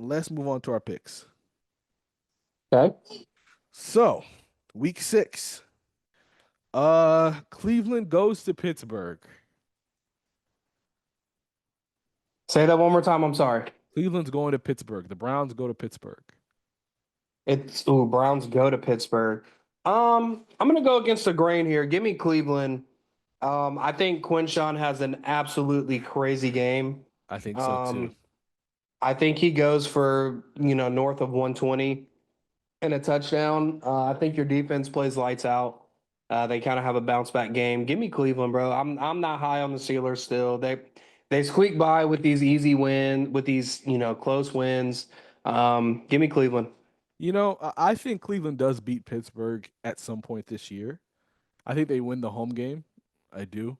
let's move on to our picks. Okay. So, week 6. Cleveland goes to Pittsburgh. Say that one more time. I'm sorry. Cleveland's going to Pittsburgh. The Browns go to Pittsburgh. Browns go to Pittsburgh. I'm gonna go against the grain here. Give me Cleveland. I think Quinshawn has an absolutely crazy game. I think so too. Um, I think he goes for north of 120 and a touchdown. I think your defense plays lights out. They kind of have a bounce back game. Give me Cleveland, bro. I'm not high on the Steelers still. They squeak by with these with these close wins. Give me Cleveland. I think Cleveland does beat Pittsburgh at some point this year. I think they win the home game. I do.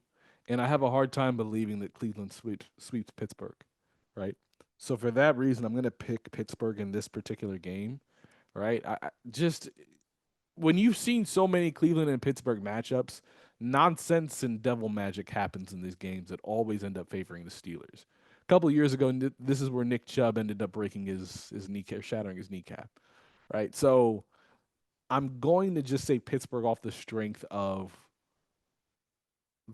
And I have a hard time believing that Cleveland sweeps Pittsburgh, right? So for that reason, I'm going to pick Pittsburgh in this particular game, right? I just when you've seen so many Cleveland and Pittsburgh matchups, nonsense and devil magic happens in these games that always end up favoring the Steelers. A couple of years ago, this is where Nick Chubb ended up breaking his kneecap, shattering his kneecap, right? So I'm going to just say Pittsburgh off the strength of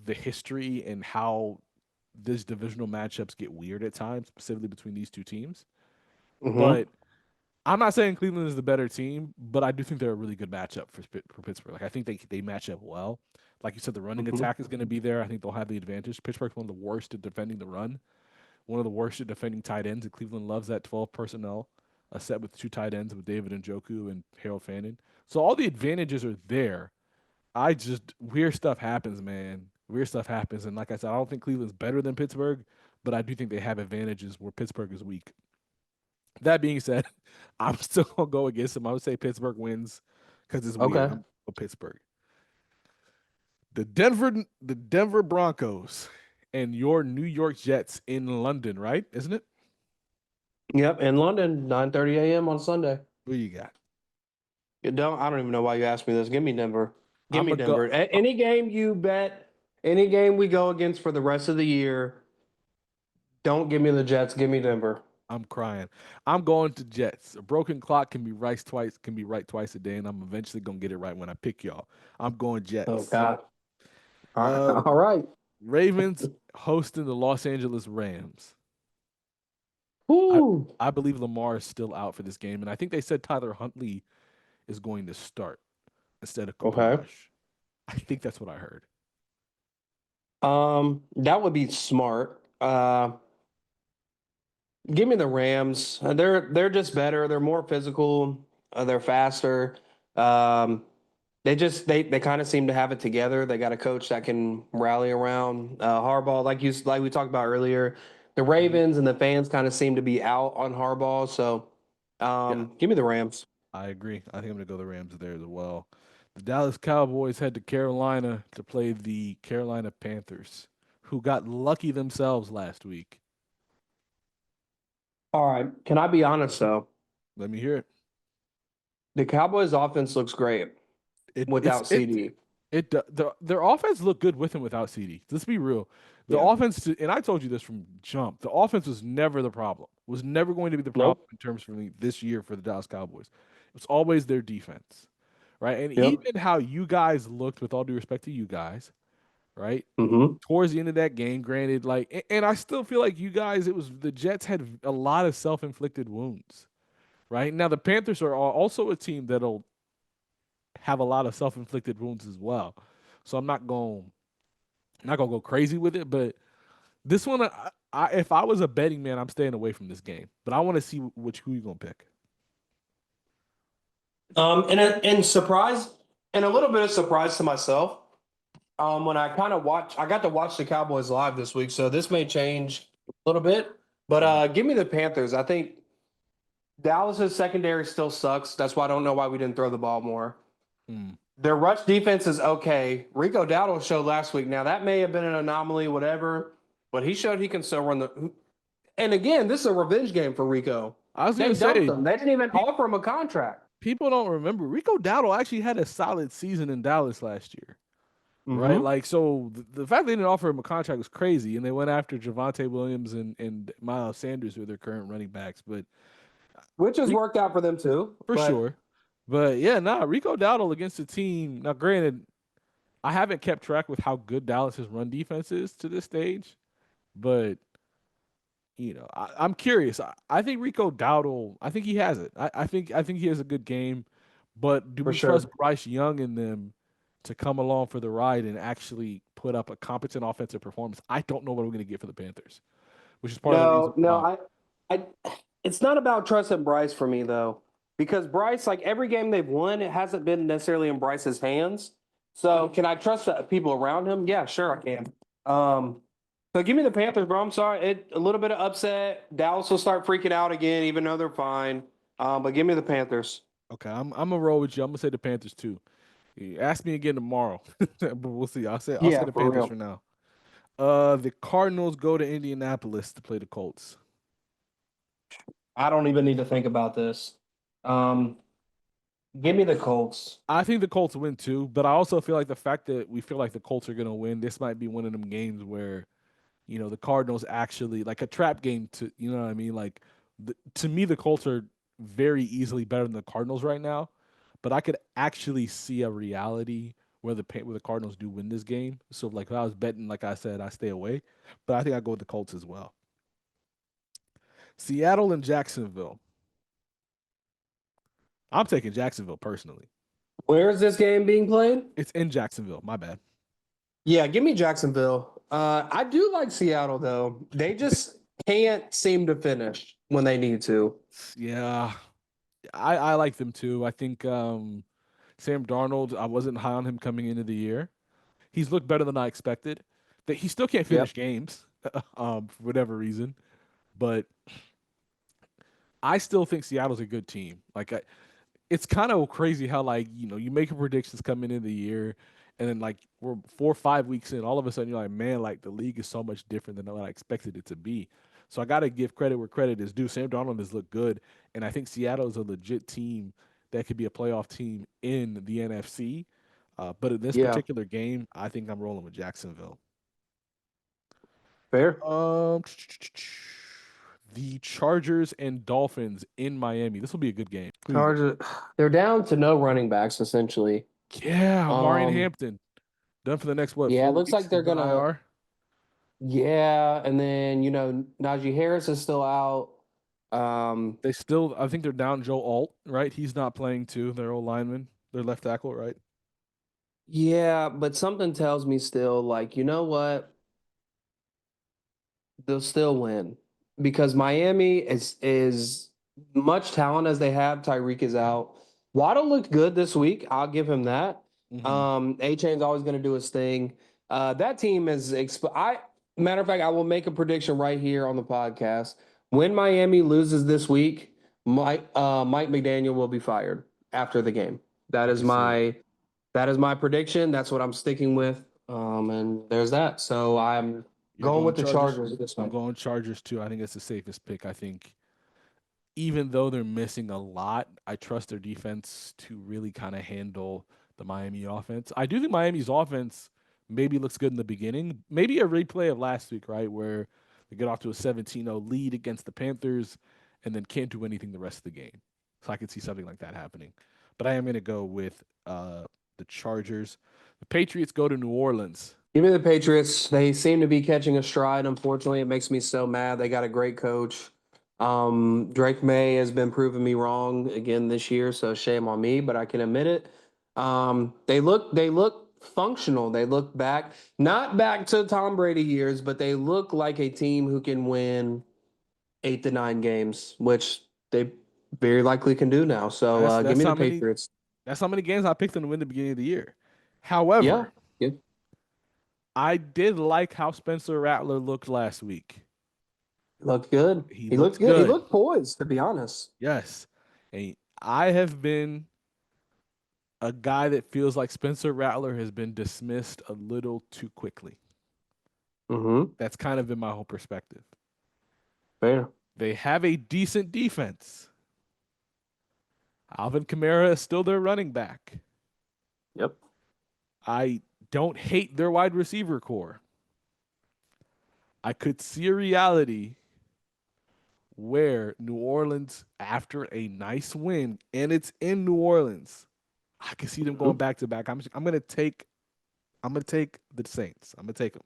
the history and how this divisional matchups get weird at times, specifically between these two teams. Mm-hmm. But I'm not saying Cleveland is the better team, but I do think they're a really good matchup for Pittsburgh. Like I think they match up well. Like you said, the running Mm-hmm. attack is going to be there. I think they'll have the advantage. Pittsburgh's one of the worst at defending the run, one of the worst at defending tight ends. And Cleveland loves that 12 personnel, a set with two tight ends with David Njoku and Harold Fannin. So all the advantages are there. I just weird stuff happens, man. Weird stuff happens, and like I said, I don't think Cleveland's better than Pittsburgh, but I do think they have advantages where Pittsburgh is weak. That being said, I'm still gonna go against them. I would say Pittsburgh wins because it's weird. Okay. I'm a Pittsburgh. The Denver Broncos and your New York Jets in London, right? Isn't it? Yep. In London, 9:30 a.m. on Sunday. What you got? I don't even know why you asked me this. Give me Denver. Give I'm me gonna go. Denver. Any game you bet, any game we go against for the rest of the year, don't give me the Jets. Give me Denver. I'm crying. I'm going to Jets. A broken clock can be right twice a day, and I'm eventually gonna get it right when I pick y'all. I'm going Oh Jets. God. All right. Uh, All right. Ravens hosting the Los Angeles Rams. I Woo. I believe Lamar is still out for this game, and I think they said Tyler Huntley is going to start instead of Cooper Okay. Rush. I think that's what I heard. That would be smart. Give me the Rams. They're just better. They're more physical. They're faster. Um, they kind of seem to have it together. They got a coach that can rally around Harbaugh, like we talked about earlier. The Mhm. Ravens and the fans kind of seem to be out on Harbaugh. So, Yeah, give me the Rams. I agree. I think I'm gonna go the Rams there as well. The Dallas Cowboys head to Carolina to play the Carolina Panthers, who got lucky themselves last week. All right. Can I be honest though? Let me hear it. The Cowboys' offense looks great It it's without it CD. their offense looked good with and without CD. Let's be real. The Yeah. offense, and I told you this from jump. The offense was never the problem. Was never going to be the problem Nope. in terms for me this year for the Dallas Cowboys. It was always their defense, right? And Yep. even how you guys looked, with all due respect to you guys, right? Mm-hmm. Towards the end of that game, granted, and I still feel like you guys, it was the Jets had a lot of self-inflicted wounds, right? Now the Panthers are also a team that'll have a lot of self-inflicted wounds as well. So I'm not gonna go crazy with it, but this one, if I was a betting man, I'm staying away from this game. But I want to see who you gonna pick. And surprise, and a little bit of surprise to myself. When I got to watch the Cowboys live this week, so this may change a little bit. But Mhm. give me the Panthers. I think Dallas's secondary still sucks. That's why I don't know why we didn't throw the ball more. Hmm. Their rush defense is okay. Rico Dowdle showed last week. Now that may have been an anomaly, whatever, but he showed he can still run the. And again, this is a revenge game for Rico. I was They gonna dumped say him. They didn't even pe- offer him a contract. people don't remember Rico Dowdle actually had a solid season in Dallas last year, right? Mm-hmm. Like, so the fact they didn't offer him a contract was crazy, and they went after Javante Williams and Miles Sanders, who are their current running backs. But which has Re- worked out for them too. for But sure. But yeah, nah, Rico Dowdle against the team. Now, granted, I haven't kept track with how good Dallas's run defense is to this stage, but I'm curious. I think Rico Dowdle. I think he has it. I think he has a good game, but do for we trust sure. Bryce Young in them to come along for the ride and actually put up a competent offensive performance? I don't know what we're going to get for the Panthers, which is part of the reason No, no, why. I, it's not about trusting Bryce for me though, because Bryce, like every game they've won, it hasn't been necessarily in Bryce's hands. So can I trust the people around him? Yeah, sure I can. Um, so give me the Panthers, bro. I'm sorry, a little bit of upset. Dallas will start freaking out again, even though they're fine. But give me the Panthers. Okay, I'm gonna roll with you. I'm gonna say the Panthers too. Ask me again tomorrow, but we'll see. I'll say Yeah, the for Panthers for real. now. The Cardinals go to Indianapolis to play the Colts. I don't even need to think about this. Um, give me the Colts. I think the Colts win too, but I also feel like the fact that we feel like the Colts are gonna win, this might be one of them games where the Cardinals actually like a trap game to what I mean. Like to me, the Colts are very easily better than the Cardinals right now, but I could actually see a reality where the Cardinals do win this game. So like if I was betting, like I said, I stay away, but I think I go with the Colts as well. Seattle and Jacksonville. I'm taking Jacksonville personally. Where is this game being played? It's in Jacksonville. My bad. Yeah, give me Jacksonville. I do like Seattle though. They just can't seem to finish when they need to. Yeah, I like them too. I think Sam Darnold. I wasn't high on him coming into the year. He's looked better than I expected. That he still can't Yep. finish games, for whatever reason. But I still think Seattle's a good team. It's kind of crazy how you make your predictions coming into the year, and then like we're 4 or 5 weeks in, all of a sudden you're like, man, like the league is so much different than what I expected it to be. So I got to give credit where credit is due. Sam Darnold has looked good, and I think Seattle is a legit team that could be a playoff team in the NFC. But in this Yeah. particular game, I think I'm rolling with Jacksonville. Fair. Um, the Chargers and Dolphins in Miami. This will be a good game. Who you got? Chargers. They're down to no running backs essentially. Yeah, Marion Um. Hampton done for the next what Yeah, it 4 looks weeks? like they're He's on gonna. IR. Yeah, and then Najee Harris is still out. I think they're down Joe Alt, right? He's not playing too. Their old lineman, their left tackle, right? Yeah, but something tells me still like you know what? They'll still win because Miami is much talent as they have. Tyreek is out. Waddle looked good this week. I'll give him that. Mm-hmm. A Chain's always going to do his thing. That team is. Matter of fact, I will make a prediction right here on the podcast. When Miami loses this week, Mike McDaniel will be fired after the game. That I is can see it. my prediction. That's what I'm sticking with. And there's that. So I'm You're going going with the Chargers. Chargers this I'm one. going Chargers too. I think it's the safest pick. I think even though they're missing a lot, I trust their defense to really kind of handle the Miami offense. I do think Miami's offense maybe looks good in the beginning. Maybe a replay of last week, right, where they get off to a 17-0 lead against the Panthers and then can't do anything the rest of the game. So I could see something like that happening. But I am going to go with the Chargers. The Patriots go to New Orleans. Give me the Patriots. They seem to be catching a stride. Unfortunately, it makes me so mad. They got a great coach. Drake May has been proving me wrong again this year, so shame on me, but I can admit it. They look functional. They look back, not back to Tom Brady years, but they look like a team who can win 8 to 9 games, which they very likely can do now. So That's give that's me the how many Patriots. that's how many games I picked them to win the beginning of the year. Yeah, However, yeah, I did like how Spencer Rattler looked last week. looked good. He He looked looked good. He good. looked poised, to be honest. Yes. And I have been a guy that feels like Spencer Rattler has been dismissed a little too quickly. Mm-hmm. That's kind of been my whole perspective. Fair. They have a decent defense. Alvin Kamara is still their running back. Yep. I don't hate their wide receiver core. I could see a reality where New Orleans, after a nice win, and it's in New Orleans, I can see them going Mhm. back to back. I'm gonna take the Saints. I'm gonna take them.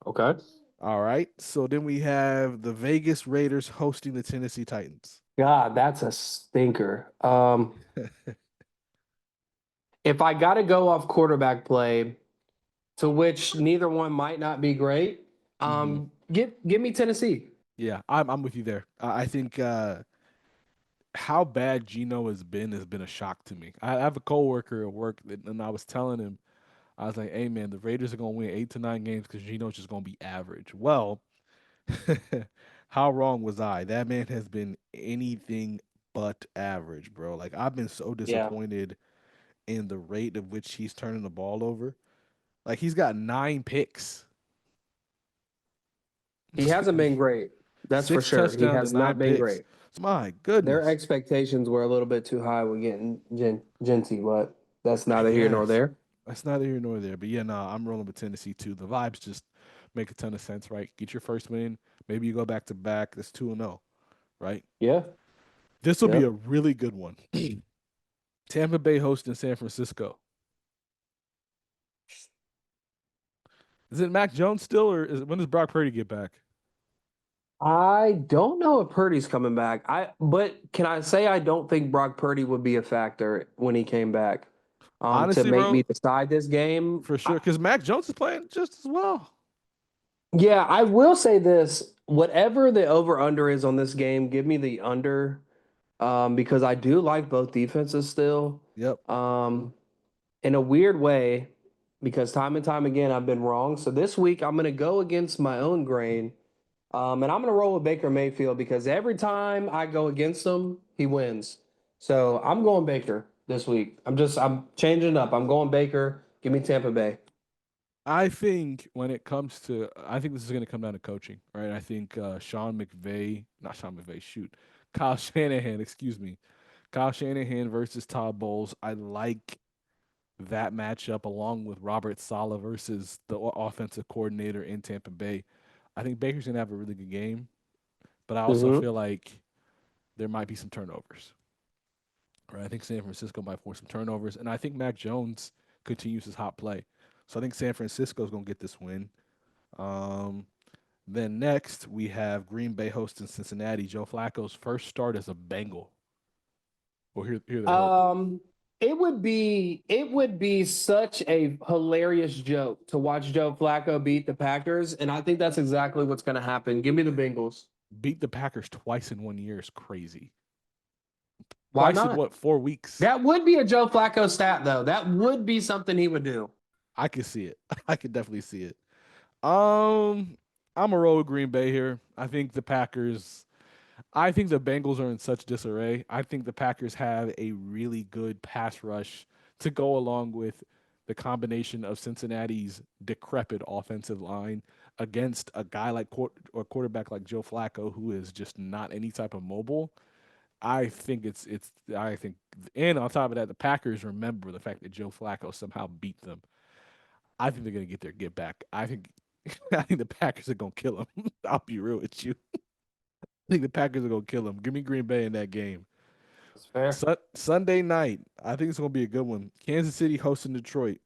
Okay. All right. So then we have the Vegas Raiders hosting the Tennessee Titans. God, that's a stinker. If I got to go off quarterback play, to which neither one might not be great, Hmm. give me Tennessee. Yeah, I'm with you there. I think how bad Gino has been a shock to me. I have a coworker at work, and I was telling him, I was like, "Hey man, the Raiders are gonna win 8 to 9 games because Gino's just gonna be average." Well, how wrong was I? That man has been anything but average, bro. Like I've been so Yeah, disappointed in the rate of which he's turning the ball over. Like he's got 9 picks, he hasn't been great. That's for six sure. He touchdowns and has nine not been picks. great. My Their goodness. expectations were a little bit too high with getting Genty, but that's I neither here nor guess there. that's neither here nor there. But yeah, no, I'm rolling with Tennessee too. The vibes just make a ton of sense, right? Get your first win. Maybe you go back to back. That's 2-0, right? Yeah, This will be a yep. really good one. Tampa Bay hosting San Francisco. Is it Mac Jones still, or when does Brock Purdy get back? I don't know if Purdy's coming back. But can I say I don't think Brock Purdy would be a factor when he came back to Honestly, make me bro, decide this game. for sure. Because Mac Jones is playing just as well. Yeah, I will say this. Whatever the over under is on this game, give me the under because I do like both defenses still. Yep. Um, in a weird way, because time and time again I've been wrong. So this week I'm going to go against my own grain, and I'm going to roll with Baker Mayfield because every time I go against him, he wins. So I'm going Baker this week. I'm changing it up. I'm going Baker. Give me Tampa Bay. I think when it comes to, I think this is going to come down to coaching, right? I think not Sean McVay, shoot, Kyle Shanahan, excuse me, Kyle Shanahan versus Todd Bowles. I like that matchup along with Robert Saleh versus the offensive coordinator in Tampa Bay. I think Baker's going to have a really good game, but I also Hmm. feel like there might be some turnovers, right? I think San Francisco might force some turnovers, and I think Mac Jones continues his hot play. So I think San Francisco is going to get this win. Um, Then next we have Green Bay hosting Cincinnati. Joe Flacco's first start as a Bengal. Well, here the hope. Um, it would be such a hilarious joke to watch Joe Flacco beat the Packers, and I think that's exactly what's going to happen. Give me the Bengals. Beat the Packers twice in 1 year is crazy. Why Twice in not? what, 4 weeks? That would be a Joe Flacco stat, though. That would be something he would do. I could see it. I could definitely see it. Um, I'm a roll with Green Bay here. I think the Bengals are in such disarray. I think the Packers have a really good pass rush to go along with the combination of Cincinnati's decrepit offensive line against a guy like or quarterback like Joe Flacco, who is just not any type of mobile. I think it's I think, and on top of that, the Packers remember the fact that Joe Flacco somehow beat them. I think they're gonna get their get back. I think I think the Packers are gonna kill them. I'll be real with you. I think the Packers are gonna kill them. Give me Green Bay in that game. That's fair. Sunday night, I think it's gonna be a good one. Kansas City hosting Detroit.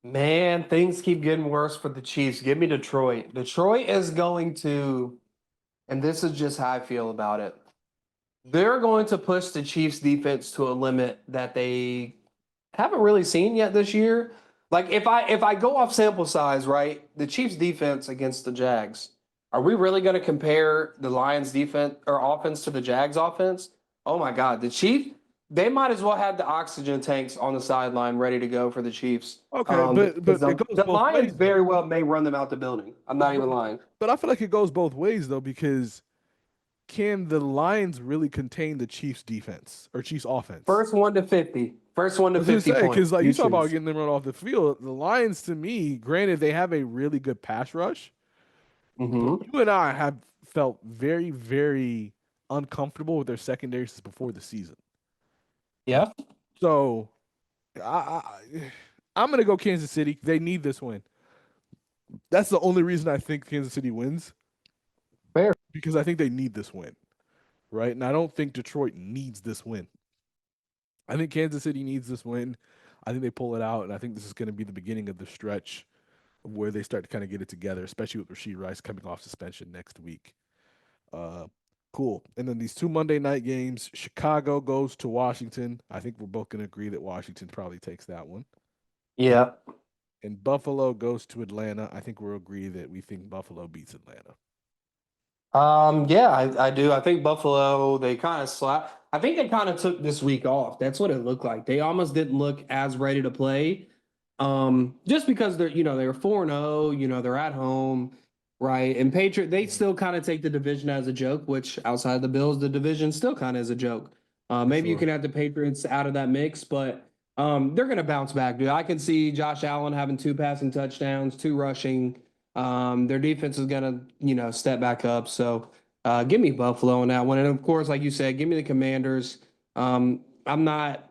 Man, things keep getting worse for the Chiefs. Give me Detroit. Detroit is going to, and this is just how I feel about it. They're going to push the Chiefs defense to a limit that they haven't really seen yet this year. Like if I go off sample size, right? The Chiefs defense against the Jags. Are we really going to compare the Lions defense or offense to the Jags offense? Oh my God, the Chiefs, they might as well have the oxygen tanks on the sideline ready to go for the Chiefs. Okay, Because but it the, goes the both Lions ways though. very well may run them out the building. I'm But not even lying. but I feel like it goes both ways though, because can the Lions really contain the Chiefs defense or Chiefs offense? First one to 50. First one I to was gonna 50 say, points. because like You you talk about choose. getting them run off the field, the Lions to me, granted they have a really good pass rush, but Hmm. you and I have felt very, very uncomfortable with their secondary since before the season. Yeah. So I'm gonna go Kansas City. They need this win. That's the only reason I think Kansas City wins. Fair. because I think they need this win, right? And I don't think Detroit needs this win. I think Kansas City needs this win. I think they pull it out, and I think this is going to be the beginning of the stretch where they start to kind of get it together, especially with Rasheed Rice coming off suspension next week. Uh, cool. And then these two Monday night games, Chicago goes to Washington. I think we're both going to agree that Washington probably takes that one. Yeah. And Buffalo goes to Atlanta. I think we'll agree that we think Buffalo beats Atlanta. Yeah, I do. I think Buffalo, they kind of slap. I think they kind of took this week off. That's what it looked like. They almost didn't look as ready to play. Just because they were 4-0, they're at home, right? And Patriot, they Mhm. still kind of take the division as a joke, which outside the Bills, the division still kind of is a joke. For Maybe you sure. can have the Patriots out of that mix, but they're gonna bounce back, dude. I can see Josh Allen having 2 passing touchdowns, 2 rushing. Their defense is gonna, step back up. So give me Buffalo on that one. And of course, like you said, give me the Commanders. I'm not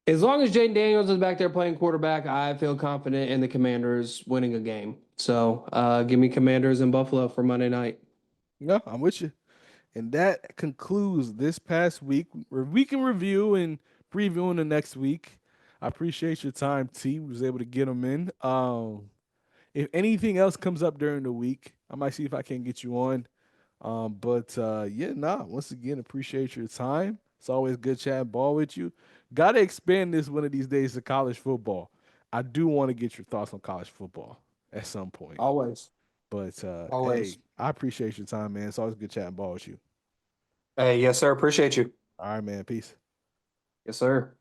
as long as Jaden Daniels is back there playing quarterback, I feel confident in the Commanders winning a game. So give me Commanders and Buffalo for Monday night. Yeah, I'm with you. And that concludes this past week. We can review and previewing the next week. I appreciate your time, T. Was able to get them in. If anything else comes up during the week, I might see if I can get you on. Yeah, nah. Once again, appreciate your time. It's always good chatting ball with you. Got to expand this one of these days to college football. I do want to get your thoughts on college football at some point. Always. Hey, Always. I appreciate your time, man. It's always good chatting ball with you. Hey, yes, sir. Appreciate you. All right, man. Peace. Yes, sir.